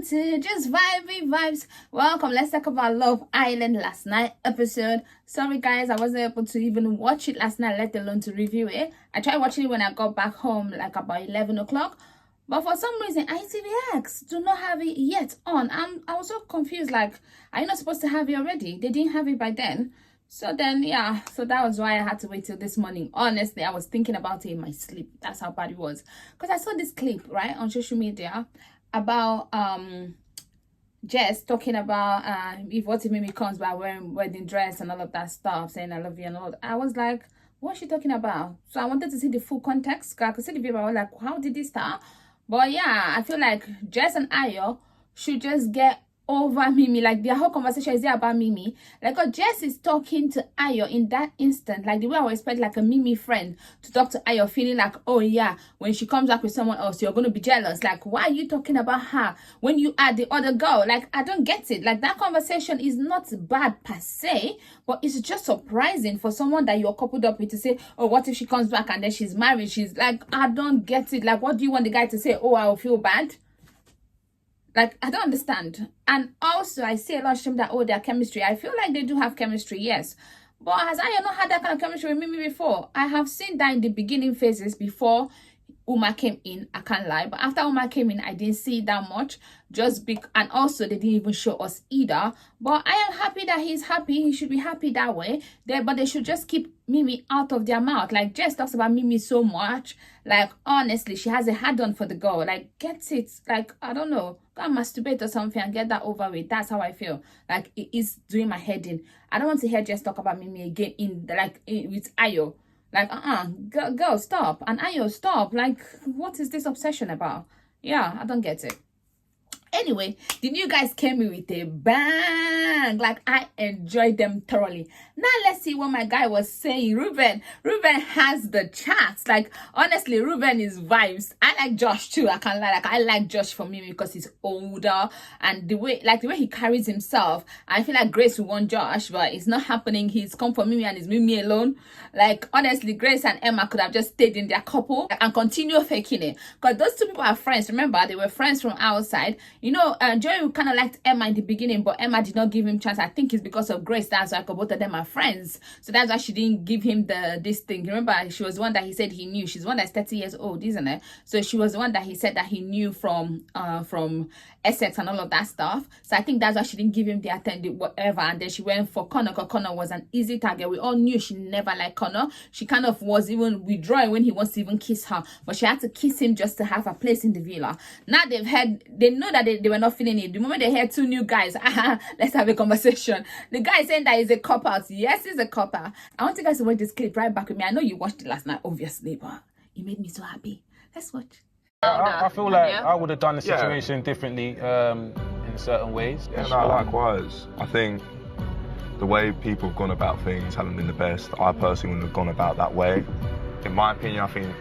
to Just Vibes. Welcome. Let's talk about Love Island last night episode. Sorry guys, I wasn't able to even watch it last night, let alone to review it. I tried watching it when I got back home, like about 11 o'clock. But for some reason, ITVX do not have it yet on. I was so confused, like, are you not supposed to have it already? They didn't have it by then. So then, yeah, so that was why I had to wait till this morning. Honestly, I was thinking about it in my sleep. That's how bad it was. Because I saw this clip, right, on social media about Jess talking about if Mimii comes by wearing wedding dress and all of that stuff, saying I love you and all that. I was like, what's she talking about? So I wanted to see the full context. I could see the video, I was like, how did this start? But yeah, I feel like Jess and Ayo should just get over Mimii. Like, their whole conversation is there about Mimii. Like, Jess is talking to Ayo in that instant, like the way I would expect like a Mimii friend to talk to Ayo, feeling like, oh yeah, when she comes back with someone else, you're going to be jealous. Like, why are you talking about her when you are the other girl? Like, I don't get it. Like, that conversation is not bad per se, but it's just surprising for someone that you're coupled up with to say, oh, what if she comes back and then she's married? She's like, I don't get it. Like, what do you want the guy to say? Oh, I'll feel bad. Like, I don't understand. And also, I see a lot of stream that, oh, their chemistry. I feel like they do have chemistry, yes. But has I not had that kind of chemistry with Mimii before? I have seen that in the beginning phases before Uma came in. I can't lie. But after Uma came in, I didn't see that much. And also, they didn't even show us either. But I am happy that he's happy. He should be happy that way. But they should just keep Mimii out of their mouth. Like, Jess talks about Mimii so much. Like, honestly, she has a hard-on for the girl. Like, get it. Like, I don't know. Go and masturbate or something and get that over with. That's how I feel. Like, it is doing my head in. I don't want to hear Jess talk about Mimii again with Ayo. Like, girl, stop. And Ayo, stop. Like, what is this obsession about? Yeah, I don't get it. Anyway, the new guys came in with a bang. Like, I enjoyed them thoroughly. Now, let's see what my guy was saying. Rueben has the chats. Like, honestly, Rueben is vibes. I like Josh too. I can't lie. Like, I like Josh for Mimii because he's older. And the way he carries himself. I feel like Grace will want Josh, but it's not happening. He's come for Mimii and it's Mimii alone. Like, honestly, Grace and Emma could have just stayed in their couple and continue faking it. Because those two people are friends. Remember, they were friends from outside. You know, Joey kind of liked Emma in the beginning, but Emma did not give him chance. I think it's because of Grace. That's why both of them are friends. So that's why she didn't give him this thing. Remember, she was the one that he said he knew. She's the one that's 30 years old, isn't it? So she was the one that he said that he knew from Essex and all of that stuff. So I think that's why she didn't give him the attention, whatever. And then she went for Connor, because Connor was an easy target. We all knew she never liked Connor. She kind of was even withdrawing when he wants to even kiss her. But she had to kiss him just to have a place in the villa. Now they know that they were not feeling it. The moment they heard two new guys, let's have a conversation. The guy saying that he's a cop-out. Yes, he's a cop-out. I want you guys to watch this clip right back with me. I know you watched it last night, obviously, but it made me so happy. Let's watch. I feel like I would have done the situation differently in certain ways. Yeah, no, likewise. I think the way people have gone about things haven't been the best. I personally wouldn't have gone about that way. In my opinion, I think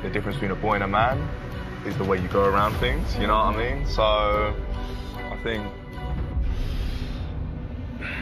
the difference between a boy and a man is the way you go around things, you know what I mean? So, I think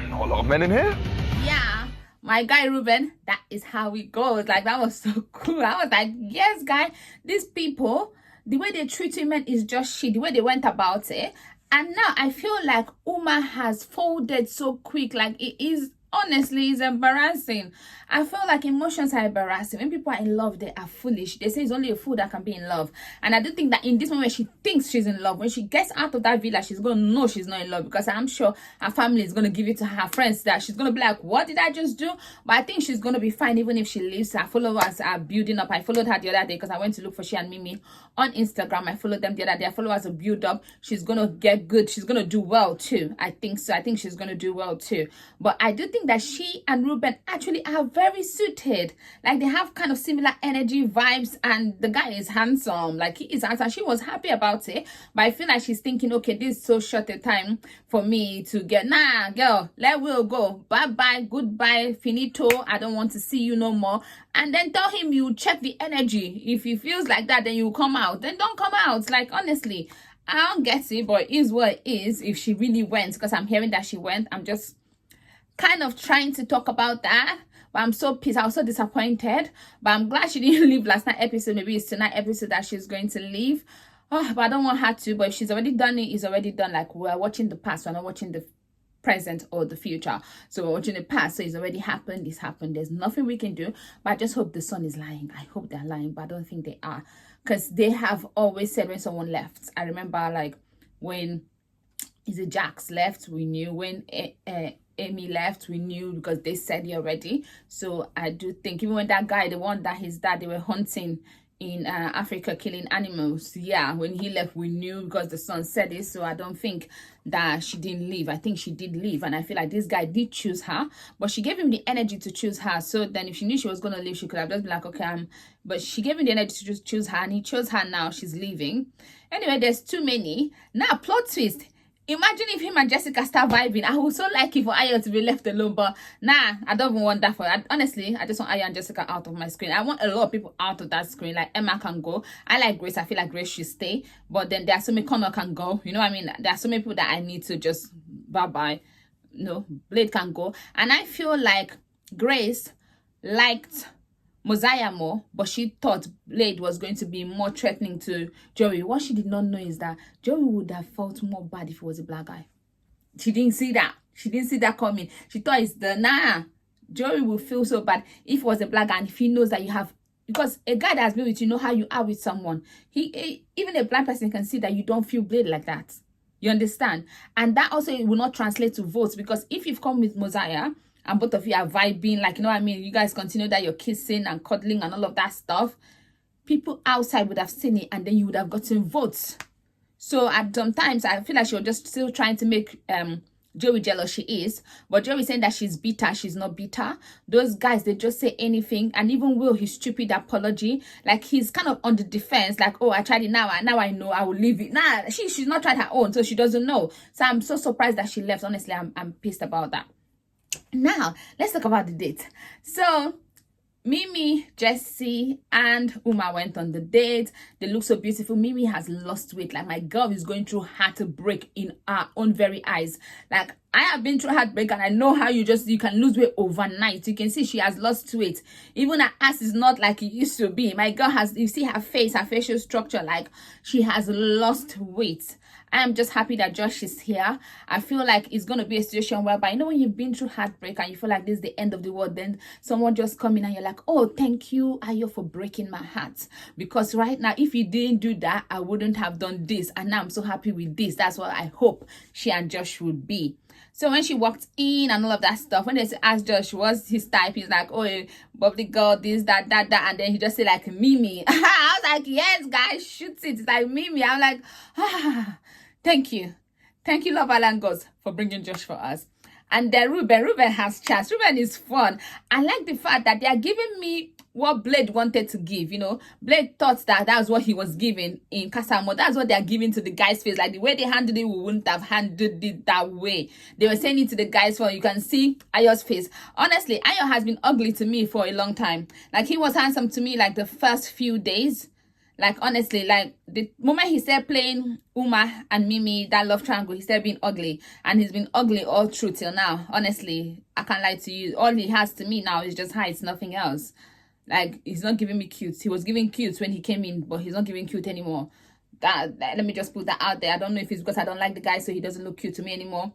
not a lot of men in here. Yeah. My guy Rueben, that is how it goes. Like, that was so cool. I was like, yes, guy, these people, the way they treat women is just shit. The way they went about it. And now I feel like Uma has folded so quick. Like, it is, honestly, it's embarrassing. I feel like emotions are embarrassing. When people are in love, they are foolish. They say it's only a fool that can be in love. And I do think that in this moment, she thinks she's in love. When she gets out of that villa, she's going to know she's not in love. Because I'm sure her family is going to give it to her friends. That she's going to be like, what did I just do? But I think she's going to be fine even if she leaves. Her followers are building up. I followed her the other day because I went to look for she and Mimii on Instagram. I followed them the other day. Her followers are built up. She's going to get good. She's going to do well too. I think so. I think she's going to do well too. But I do think that she and Rueben actually are very suited. Like, they have kind of similar energy, vibes, and the guy is handsome. Like, he is handsome. She was happy about it, but I feel like she's thinking, okay, this is so short a time for me to get, nah, girl, let Will go. Bye-bye, goodbye, finito. I don't want to see you no more. And then tell him you check the energy. If he feels like that, then you come out. Then don't come out. Like, honestly, I don't get it, but it is what it is. If she really went, because I'm hearing that she went, I'm just kind of trying to talk about that. But I'm so pissed. I was so disappointed. But I'm glad she didn't leave last night episode. Maybe it's tonight episode that she's going to leave. oh, but I don't want her to. But if she's already done it, it's already done. Like, we're watching the past, we're not watching the present or the future. So we're watching the past, so it's already happened. It's happened. There's nothing we can do. But I just hope the Sun is lying. I hope they're lying, but I don't think they are, because they have always said when someone left. I remember, like, when Jax left, we knew. When Amy left, we knew, because they said it already. So I do think, even when that guy, the one that his dad, they were hunting in Africa, killing animals, yeah, when he left, we knew, because the Sun said it. So I don't think that she didn't leave. I think she did leave, and I feel like this guy did choose her, but she gave him the energy to choose her. So then if she knew she was going to leave, she could have just been like, okay, but she gave him the energy to just choose her, and he chose her. Now she's leaving. Anyway, there's too many. Now, plot twist. Imagine if him and Jessica start vibing. I would so like it for Ayo to be left alone, but nah, I don't even want that for her. Honestly, I just want Ayo and Jessica out of my screen. I want a lot of people out of that screen. Like, Emma can go. I like Grace. I feel like Grace should stay. But then there are so many, Connor can go. You know what I mean? There are so many people that I need to just bye-bye. No, Blade can go. And I feel like Grace liked Mosiah more, but she thought Blade was going to be more threatening to Joey. What she did not know is that Joey would have felt more bad if he was a black guy. She didn't see that. She didn't see that coming. She thought it's Joey will feel so bad if he was a black guy, and if he knows that you have, because a guy that has been with you know how you are with someone. Even a blind person can see that you don't feel Blade like that. You understand? And that also will not translate to votes, because if you've come with Mosiah and both of you are vibing, like, you know what I mean, you guys continue that, you're kissing and cuddling and all of that stuff, people outside would have seen it, and then you would have gotten votes. So at sometimes I feel like she was just still trying to make Joey jealous. She is, but Joey saying that she's bitter. She's not bitter. Those guys, they just say anything. And even Will, his stupid apology, like, he's kind of on the defense, like, oh, I tried it, now I know, I will leave it. Nah, she's not tried her own, so she doesn't know. So I'm so surprised that she left. Honestly, I'm pissed about that. Now let's talk about the date. So Mimii, Jesse, and Uma went on the date. They look so beautiful. Mimii has lost weight. Like, my girl is going through heartbreak in our own very eyes. Like, I have been through heartbreak, and I know how you can lose weight overnight. You can see she has lost weight. Even her ass is not like it used to be. My girl has, you see her face, her facial structure, like, she has lost weight. I am just happy that Josh is here. I feel like it's going to be a situation whereby, you know, when you've been through heartbreak and you feel like this is the end of the world, then someone just come in and you're like, oh, thank you, Ayo, for breaking my heart. Because right now, if you didn't do that, I wouldn't have done this. And now I'm so happy with this. That's what I hope she and Josh would be. So when she walked in and all of that stuff, when they asked Josh what's his type, he's like, oh, bubbly girl, this, that. And then he just said, like, Mimii. I was like, yes, guys, shoot it. It's like Mimii. I'm like, thank you, Love Island Girls, for bringing Josh for us. And then Rueben has chance. Rueben is fun. I like the fact that they are giving me what Blade wanted to give. You know, Blade thought that was what he was giving in Kasamo. That's what they are giving to the guy's face. Like, the way they handled it, we wouldn't have handled it that way. They were saying it to the guy's face. You can see Ayo's face. Honestly, Ayo has been ugly to me for a long time. Like, he was handsome to me like the first few days. Like, honestly, like, the moment he started playing Uma and Mimii, that love triangle, he started being ugly. And he's been ugly all through till now. Honestly, I can't lie to you. All he has to me now is just height, nothing else. Like, he's not giving me cute. He was giving cute when he came in, but he's not giving cute anymore. Let me just put that out there. I don't know if it's because I don't like the guy, so he doesn't look cute to me anymore.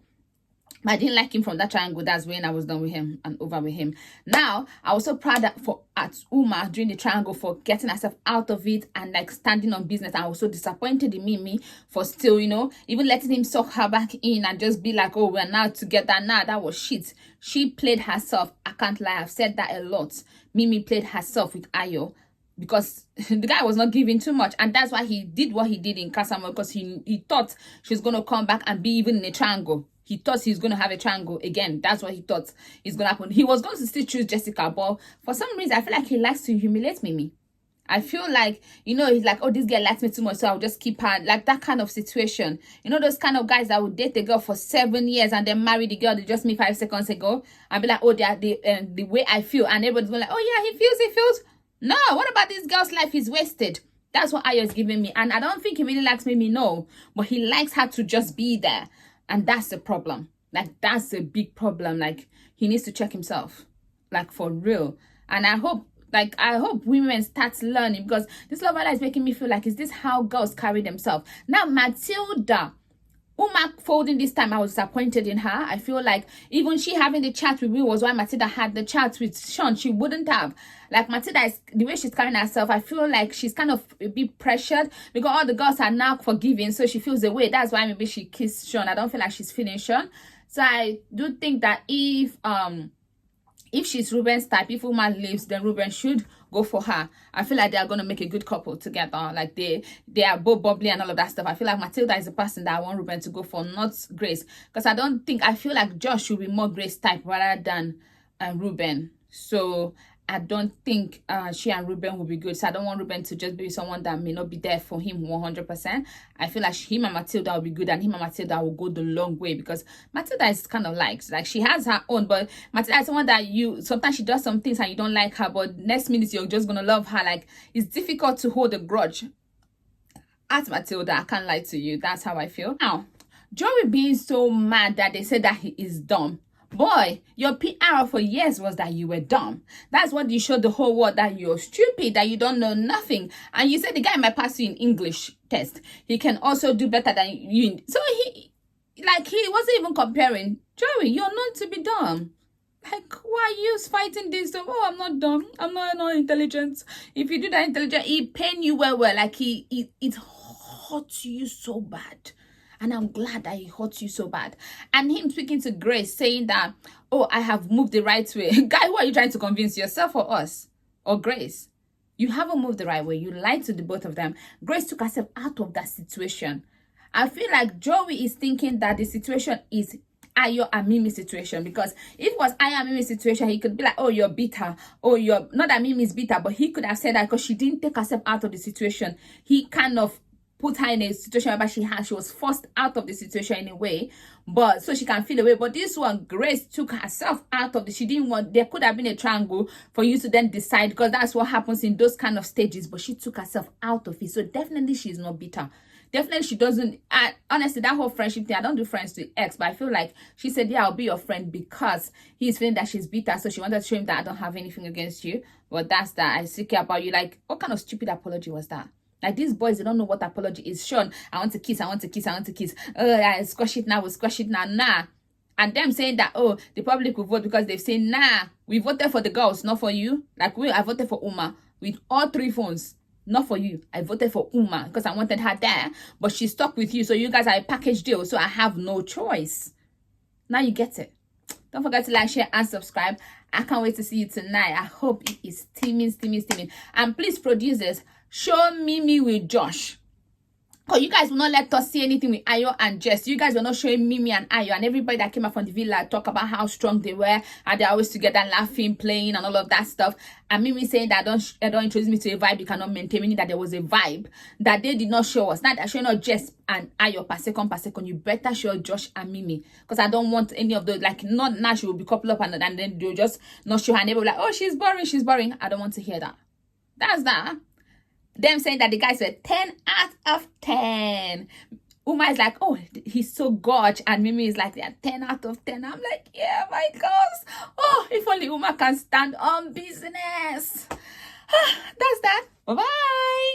I didn't like him from that triangle. That's when I was done with him and over with him. Now, I was so proud at Uma during the triangle for getting herself out of it and, like, standing on business. I was so disappointed in Mimii for still, you know, even letting him suck her back in and just be like, oh, we're now together. Nah, that was shit. She played herself. I can't lie. I've said that a lot. Mimii played herself with Ayo, because the guy was not giving too much, and that's why he did what he did in Kasamo, because he thought she was going to come back and be even in a triangle. He thought he's going to have a triangle again. That's what he thought is going to happen. He was going to still choose Jessica, but for some reason, I feel like he likes to humiliate Mimii. I feel like, you know, he's like, oh, this girl likes me too much, so I'll just keep her. Like, that kind of situation. You know, those kind of guys that would date the girl for 7 years and then marry the girl they just met 5 seconds ago and be like, oh, they are the way I feel. And everybody's going like, oh, yeah, he feels. No, what about this girl's life is wasted? That's what Ayo is giving me. And I don't think he really likes Mimii, no. But he likes her to just be there. And that's the problem. Like, that's a big problem. Like, he needs to check himself. Like, for real. And I hope Like, I hope women start learning, because this Love Island is making me feel like, is this how girls carry themselves? Now, Matilda, Uma folding this time, I was disappointed in her. I feel like even she having the chat with me was why Matilda had the chat with Sean. She wouldn't have. Like, Matilda, is the way she's carrying herself, I feel like she's kind of a bit pressured because all the girls are now forgiving, so she feels the way. That's why maybe she kissed Sean. I don't feel like she's feeling Sean. So I do think that if she's Ruben's type, if Uma leaves, then Ruben should go for her. I feel like they are going to make a good couple together. Like, they are both bubbly and all of that stuff. I feel like Matilda is the person that I want Ruben to go for, not Grace. Because I feel like Josh should be more Grace type rather than Ruben. So I don't think she and Ruben will be good. So I don't want Ruben to just be someone that may not be there for him 100%. I feel like him and Matilda will be good, and him and Matilda will go the long way, because Matilda is kind of like she has her own, but Matilda is someone that sometimes she does some things and you don't like her, but next minute you're just gonna love her. Like, it's difficult to hold a grudge at Matilda. I can't lie to you. That's how I feel. Now, Joey being so mad that they said that he is dumb. Boy, your PR for years was that you were dumb. That's what you showed the whole world, that you're stupid, that you don't know nothing. And you said the guy might pass you in English test. He can also do better than you. So he wasn't even comparing. Joey, you're not to be dumb. Like, why are you fighting this? Oh, I'm not dumb. I'm not intelligent. If you do that intelligent, it pain you well. Like, it hurts you so bad. And I'm glad that he hurt you so bad. And him speaking to Grace, saying that, oh, I have moved the right way. Guy, who are you trying to convince, yourself or us? Or Grace? You haven't moved the right way. You lied to the both of them. Grace took herself out of that situation. I feel like Joey is thinking that the situation is Ayo and Mimii situation. Because if it was Ayo and Mimii situation, he could be like, oh, you're bitter. Oh, you're... Not that Mimii is bitter, but he could have said that because she didn't take herself out of the situation. He kind of put her in a situation where she was forced out of the situation in a way, but so she can feel away. But this one, Grace took herself out of she didn't want, there could have been a triangle for you to then decide, because that's what happens in those kind of stages, but she took herself out of it. So definitely she's not bitter. Definitely she doesn't, honestly, that whole friendship thing, I don't do friends to ex, but I feel like she said, yeah, I'll be your friend, because he's feeling that she's bitter, so she wanted to show him that I don't have anything against you. But that's that. I still care about you. Like, what kind of stupid apology was that? Like, these boys, they don't know what apology is. Sean, I want to kiss, I want to kiss, I want to kiss. Oh, I squash it now, we'll squash it now. Nah. And them saying that, oh, the public will vote because they've said, nah, we voted for the girls, not for you. Like, I voted for Uma with all 3 phones. Not for you. I voted for Uma because I wanted her there, but she stuck with you. So you guys are a package deal, so I have no choice. Now you get it. Don't forget to like, share, and subscribe. I can't wait to see you tonight. I hope it is steaming. And please, producers, show Mimii with Josh. Oh, you guys will not let us see anything with Ayo and Jess. You guys were not showing Mimii and Ayo, and everybody that came up from the villa talk about how strong they were, and they're always together, laughing, playing, and all of that stuff. And Mimii saying that don't introduce me to a vibe you cannot maintain, meaning that there was a vibe that they did not show us. Now they're showing us Jess and Ayo per second. You better show Josh and Mimii, because I don't want any of those. Like, not now she will be coupled up and then they'll just not show her, and they'll be like, oh, she's boring. I don't want to hear that. That's that. Them saying that the guys were 10 out of 10. Uma is like, oh, he's so gorge. And Mimii is like, yeah, 10 out of 10. I'm like, yeah, my gosh. Oh, if only Uma can stand on business. That's that. Bye-bye.